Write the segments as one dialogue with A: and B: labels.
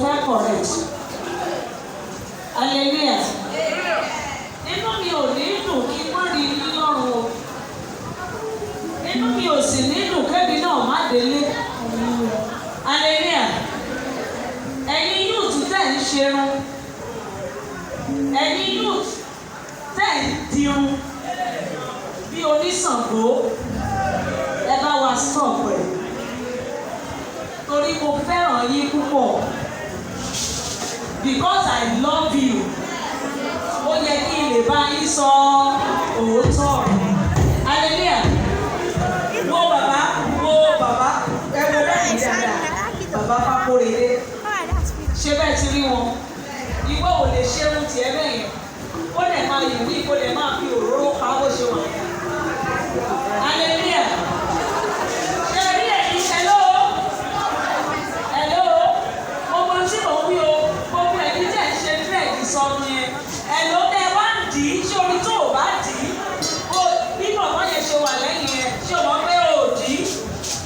A: fẹ́ correct. Hallelujah. Inú mi ò ní dùn kí wọ́n rí i lọ́rùn o. Inú mi ò sì ní dùn kẹ́mi náà má délé. Hallelujah. Ẹ̀yin youth tẹ̀ ń ṣerun. Ẹ̀yin youth tẹ̀ ń dirun bí oníṣàngó. Ẹ bá wa stop ẹ̀. Torí mo fẹ́ràn yín púpọ̀. Because I love you. Ó yẹ kí n lè bá yín sọ òótọ́. Hallelujah. Wo bàbá, ẹ wo lẹ́yìn dáadáa. Bàbá Fákóredé. Ṣé bẹ́ẹ̀ ti rí wọn? Ìwọ ò lè ṣerun tiẹ̀ bẹ́ẹ̀ yẹn. Ó lè máa yìí ní kó lè máa fi òróró pa bó ṣe wà. Hallelujah. Ṣé rí ẹ̀yin hello? Hello? Gbogbo tí mò ń wí o, gbogbo ẹ̀yin tẹ̀ ń ṣe dírẹ̀dì sọnù yẹn. Hello tẹ wá ń dì í, ṣé orí tó o bá dì í? O bí bọ̀bọ̀ yẹn ṣe wà lẹ́yìn yẹn, ṣé o mọ̀ pé o ò dì í?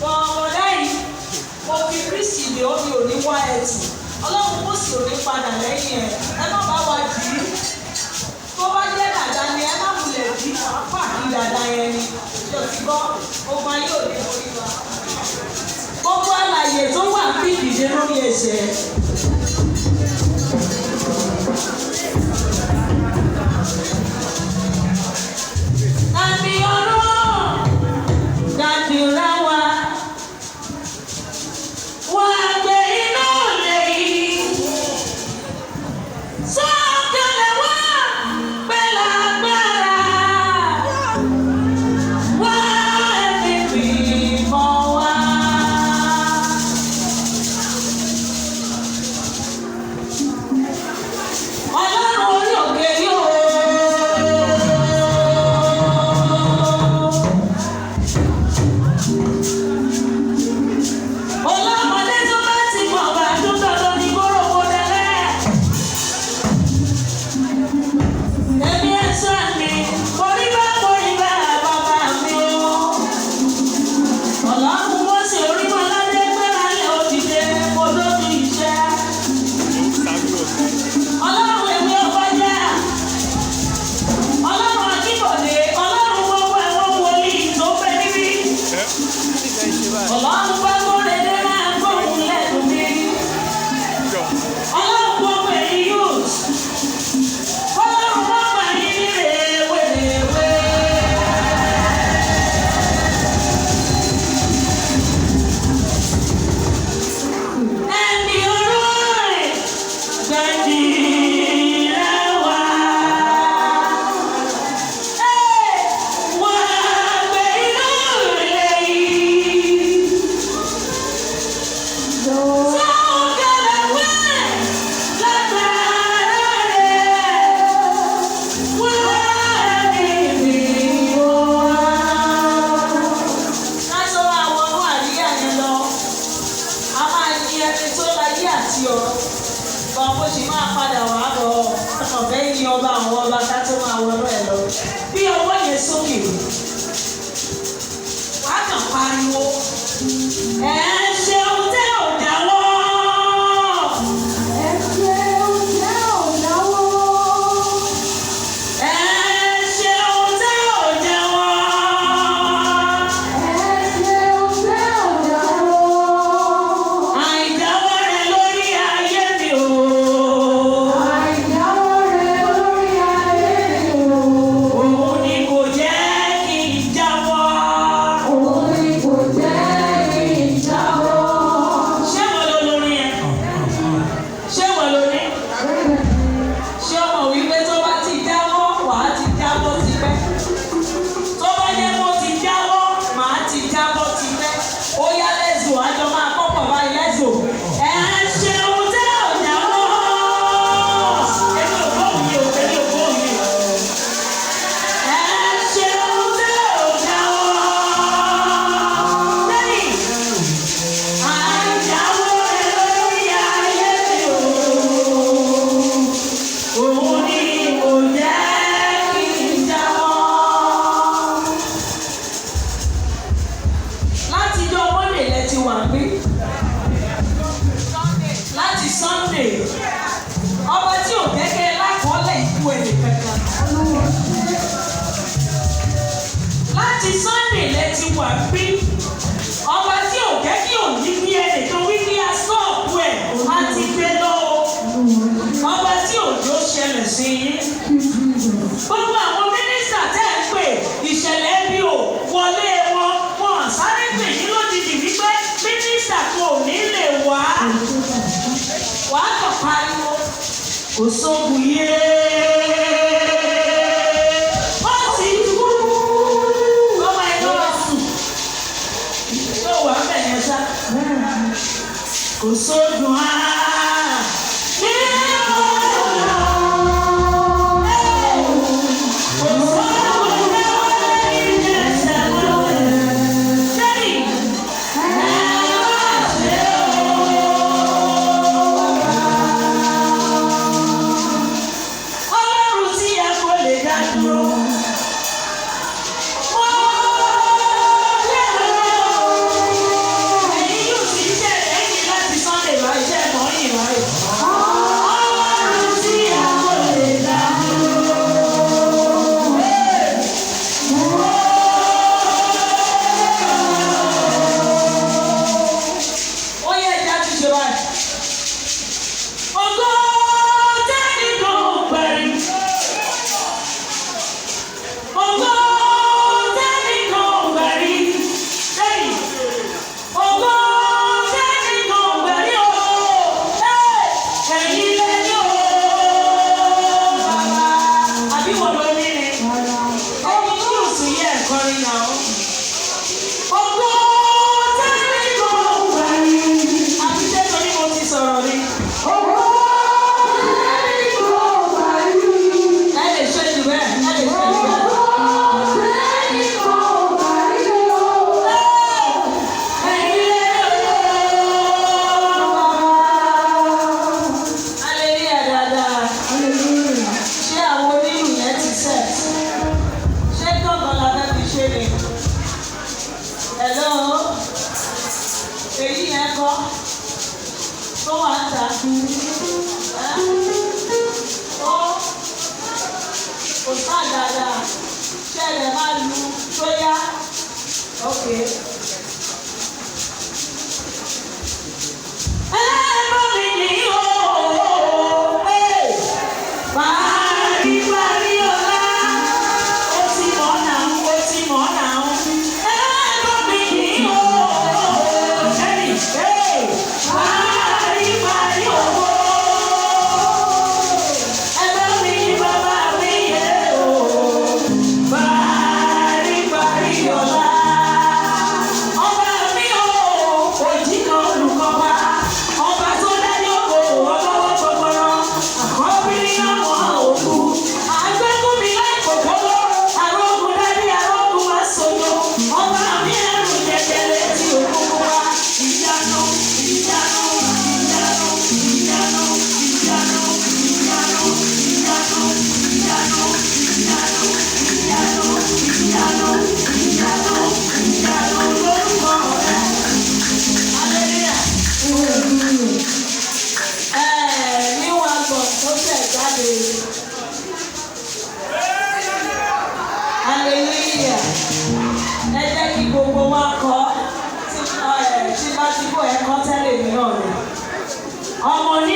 A: Bọ̀ọ̀mọ̀dá yìí, mo fi Kristi lè ó mi ò ní wá ẹtì. Ọlọ́run kò sì ò ní padà lẹ́yìn ẹ̀. Ẹ má bá wa dì í. Tó bá jẹ́ dàda ni ẹ má wulẹ̀ dì í, pàápàá kí dàda yẹn ni. Ṣé o ti gbọ́? Gbogbo ayé ò ní orí wa. Gbogbo àlàyé tó wà ń bí ìdíje lórí ẹsẹ̀. Àmì ọ̀rọ̀ dàdúrà wa. Wà á gbé iná lè yí. Sọ̀kalẹ̀ wá pẹ̀lú agbára. Wá ẹ̀mí mímọ́ wá. Ọlọ́run orí òkè yóò. Ọlọ́mọdé tó bá ti mọ̀ bá tó dandan ní kórópó dẹ́lẹ́. Ẹbí ẹ̀sọ́ ni orí bá bàbá mi o. Ọlọ́run bó ṣe orí mọ́ ládé gbéra lé òdìdé kó lójú iṣẹ́. Ọlọ́run èmi ọkọ jẹ́. Ọlọ́run Akíbọ̀dé, Ọlọ́run gbogbo ẹ̀wọ̀n wòlíì tó fẹ́ níbí. Ọlọ́run Fákóredé máa gbóhùn lẹ́nu mi. Ọlọ́run gbogbo èyí yóò. Ọlọ́run gbogbo èyí ní rèwerèwe. Ẹ̀mí olóore gbẹ̀dì rẹ̀ wá. Wá gbé iná lè yí. Sọ̀kalẹ̀ wá lágbára rẹ̀. Wá ẹ̀mí mímọ́ wá. Ká tó máa wọnú àríyá yẹn lọ, a máa yin ẹni tó láyé àti ọ̀run. Bọ̀ mo sì máa padà wá lọ ọ̀fẹ́ yin ọba àwọn ọba ká tó máa wọnú ẹ̀ lọ. Bí ọwọ́ yẹn sókè, wàá kàn pariwo. Ẹ ṣeun tẹ́ ò dáwọ́. Ẹ ṣeun tẹ́ ò dáwọ́. Ẹ ṣeun tẹ́ ò dáwọ́. Ẹ ṣeun tẹ́ ò dáwọ́. Àìdáwọ́ rẹ lórí ayé mi o. Àìdáwọ́ rẹ lórí ayé mi o. Òun ni kò jẹ́ kí n jáwọ́. Òun ni kò jẹ́ Sunday ọba tí ò gẹ́gẹ́ lákọọ́lẹ̀ ikú ẹnì kankan. Láti Sunday lẹ ti wà bí ọba tí ò gẹ́gẹ́ òní bí ẹnìkan wí ní asọ́ọ̀kú ẹ̀ àti gbé lọ́wọ́ ọba tí òjò ṣẹlẹ̀ sí yín. Gbogbo àwọn mínísítà tẹ́ ẹ pè ìṣẹ̀lẹ̀ bí o wọlé wọn sáré pè yín lójijì wípé mínísítà kò ní lè wá. Wàá kàn pariwo kò sóògùn yé. Wọ́n ti kú. Ọmọ ẹ̀dọ́ wa sùn. Yóò wá bẹ̀yẹn sá. Kò sóògùn á.
B: ọmọ ní